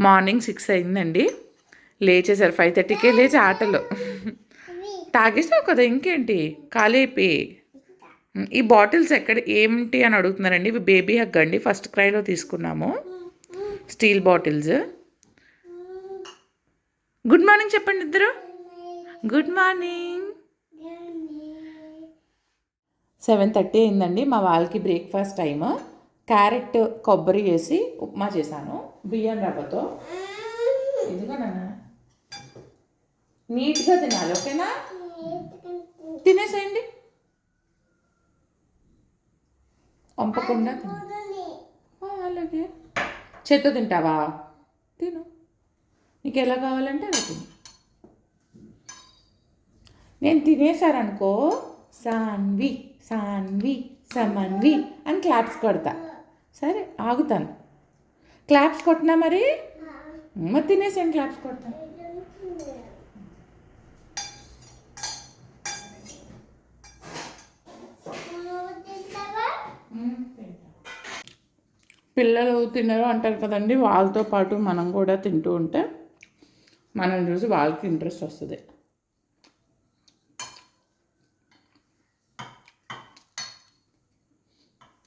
Morning 6 అయిందండి. లేచేసారు 5:30కే లేచి ఆటలు. తాగేసావు కదా ఇంకేంటి, ఖాళీ అయిపోయి. ఈ బాటిల్స్ ఏంటి అని అడుగుతున్నారండి. ఇవి బేబీ హగ్ అండి, ఫస్ట్ క్రైలో తీసుకున్నాము. Steel bottles. గుడ్ మార్నింగ్ చెప్పండి ఇద్దరు. Good morning. 7:30 అయిందండి. మా వాళ్ళకి బ్రేక్ఫాస్ట్ టైమ్. క్యారెట్ కొబ్బరి వేసి ఉప్మా చేశాను బియ్యం రవ్వతో. ఇదిగో నాన్న, నీట్గా తినాలి, ఓకేనా? తినేసేయండి, పంపకుండా. అలాగే చేత్తో తింటావా? తిను, నీకు ఎలా కావాలంటే అలా తిను. నేను తినేసారనుకో సాన్వి సాన్వి సమన్వి అని క్లాప్స్ కొడతా. సరే ఆగుతాను. క్లాప్స్ కొట్టినా మరి తినేసాను, క్లాప్స్ కొడతాను. పిల్లలు తినరు అంటారు కదండి, వాళ్ళతో పాటు మనం కూడా తింటూ ఉంటే మనం చూసి వాళ్ళకి ఇంట్రెస్ట్ వస్తుంది.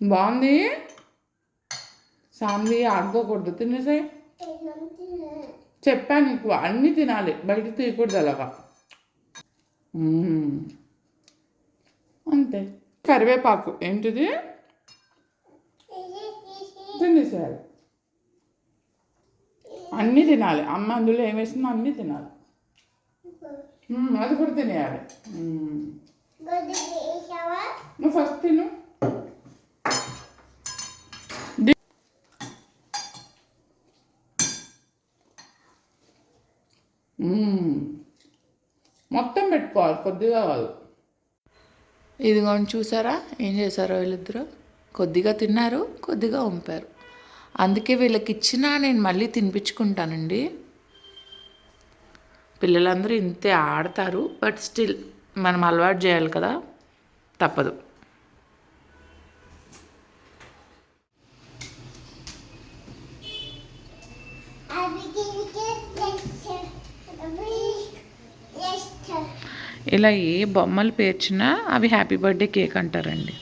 బాగుంది. సాన్వి ఆడుకోకూడదు, తినేసే. చెప్పాను నీకు అన్నీ తినాలి, బయట తీయకూడదు అలాగా. అంతే. కరివేపాకు ఏంటిది, తినేసేయాలి. అన్నీ తినాలి. అమ్మ అందులో ఏం వేసిందో అన్నీ తినాలి. అది కూడా తినేయాలి. నువ్వు ఫస్ట్ తిను. మొత్తం పెట్టుకోవాలి, కొద్దిగా కాదు. ఇదిగోండి, చూసారా ఏం చేశారో వీళ్ళిద్దరూ? కొద్దిగా తిన్నారు, కొద్దిగా వంపారు. అందుకే వీళ్ళకి ఇచ్చినా నేను మళ్ళీ తినిపించుకుంటానండి. పిల్లలందరూ ఇంతే ఆడతారు, బట్ స్టిల్ మనం అలవాటు చేయాలి కదా, తప్పదు. ఇలా ఏ బొమ్మలు పేర్చినా అవి హ్యాపీ బర్త్డే కేక్ అంటారండి.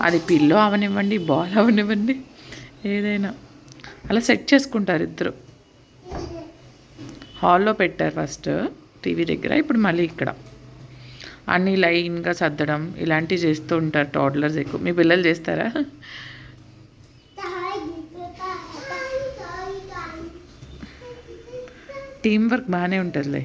అది పిల్లో అవనివ్వండి, బాల్ అవనివ్వండి, ఏదైనా అలా సెట్ చేసుకుంటారు ఇద్దరు. హాల్లో పెట్టారు ఫస్ట్ టీవీ దగ్గర, ఇప్పుడు మళ్ళీ ఇక్కడ అన్నీ లైన్గా సర్దడం ఇలాంటివి చేస్తూ ఉంటారు టోడ్లర్స్ ఎక్కువ. మీ పిల్లలు చేస్తారా? టీం వర్క్ బాగానే ఉంటుందిలే.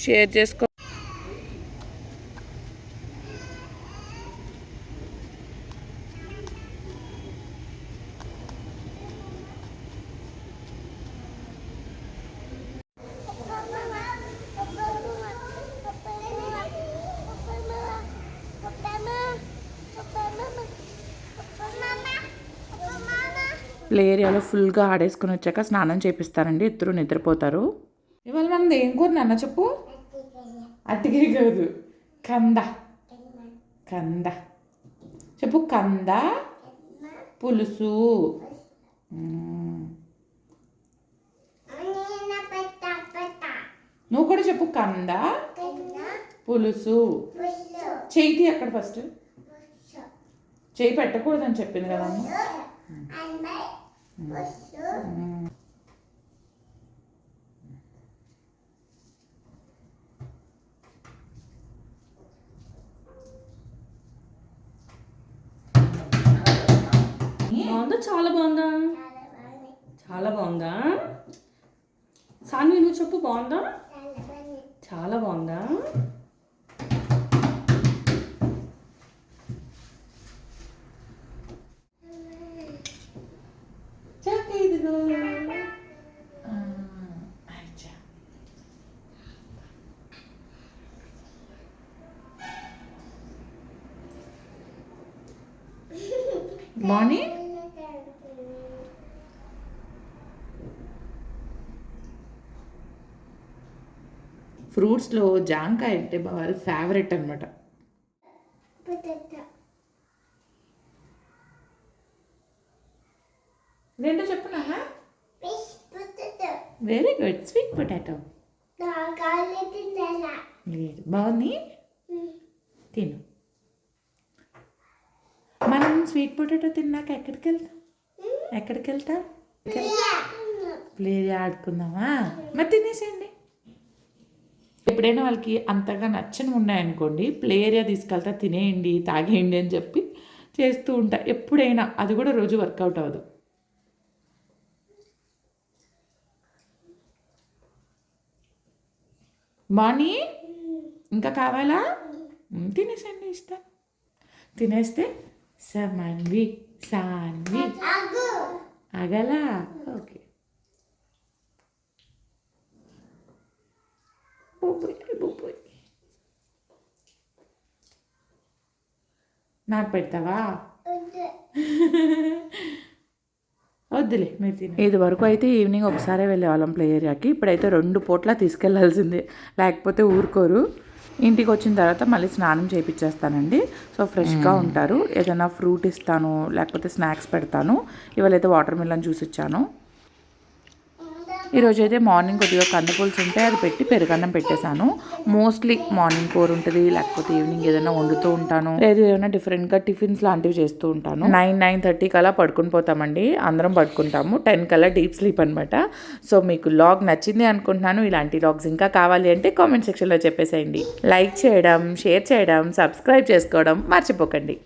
షేర్ చేసుకో. ప్లే ఏరియాలో ఫుల్గా ఆడేసుకుని వచ్చాక స్నానం చేపిస్తారండి, ఇద్దరు నిద్రపోతారు. ఇవాళ మనది ఏం కూర నాన్న చెప్పు? అట్టికే కాదు, కంద. కంద చెప్పు. కంద పులుసు. నువ్వు కూడా చెప్పు, కంద పులుసు. చేయి అక్కడ ఫస్ట్. చేయి పెట్టకూడదని చెప్పింది కదా. బాగుందా? చాలా బాగుందా? చాలా బాగుందా? సాన్వి నువ్వు చెప్పు, బాగుందా? చాలా బాగుందా? బానీ ఫ్రూట్స్లో జాంకాయ అంటే వాళ్ళ ఫేవరెట్ అనమాట. ఏంటో చెప్పనా? Very good, sweet potato. లేదు, బాగుంది, తిను. మనం స్వీట్ పొటాటో తిన్నాక ఎక్కడికి వెళ్తాం? ప్లే ఆడుకుందామా? మరి తినేసేయండి. ఎప్పుడైనా వాళ్ళకి అంతగా నచ్చని ఉన్నాయనుకోండి, ప్లే ఏరియా తీసుకెళ్తా, తినేయండి, తాగేయండి అని చెప్పి చేస్తూ ఉంటా ఎప్పుడైనా. అది కూడా రోజు వర్కౌట్ అవ్వదు. బానీ ఇంకా కావాలా? తినేసండి, ఇస్తాను. తినేస్తే సాన్వి ఆగలా. ఓకే, బొబ్బోయ్ నాకు పెడతావా? వద్దులే, మీరు తిన. ఇది వరకు అయితే ఈవినింగ్ ఒకసారి వెళ్ళేవాళ్ళం ప్లే ఏరియాకి. ఇప్పుడైతే 2 పూట్ల తీసుకెళ్లాల్సిందే, లేకపోతే ఊరుకోరు. ఇంటికి వచ్చిన తర్వాత మళ్ళీ స్నానం చేయించేస్తానండి. సో ఫ్రెష్గా ఉంటారు. ఏదైనా ఫ్రూట్ ఇస్తాను, లేకపోతే స్నాక్స్ పెడతాను. ఇవాళ అయితే వాటర్ మిలన్ జ్యూస్ ఇచ్చాను. ఈరోజు అయితే మార్నింగ్ కొద్దిగా కందిపులుసు ఉంటే అది పెట్టి పెరుగన్నం పెట్టేశాను. మోస్ట్లీ మార్నింగ్ కూర ఉంటుంది, లేకపోతే ఈవినింగ్ ఏదైనా వండుతూ ఉంటాను, లేదా ఏదైనా డిఫరెంట్గా టిఫిన్స్ లాంటివి చేస్తూ ఉంటాను. 9-9:30 కల్లా పడుకుని పోతామండి. అందరం పడుకుంటాము. 10 కల్లా డీప్ స్లీప్ అనమాట. సో మీకు లాగ్ నచ్చింది అనుకుంటున్నాను. ఇలాంటి లాగ్స్ ఇంకా కావాలి అంటే కామెంట్ సెక్షన్లో చెప్పేసేయండి. లైక్ చేయడం, షేర్ చేయడం, సబ్స్క్రైబ్ చేసుకోవడం మర్చిపోకండి.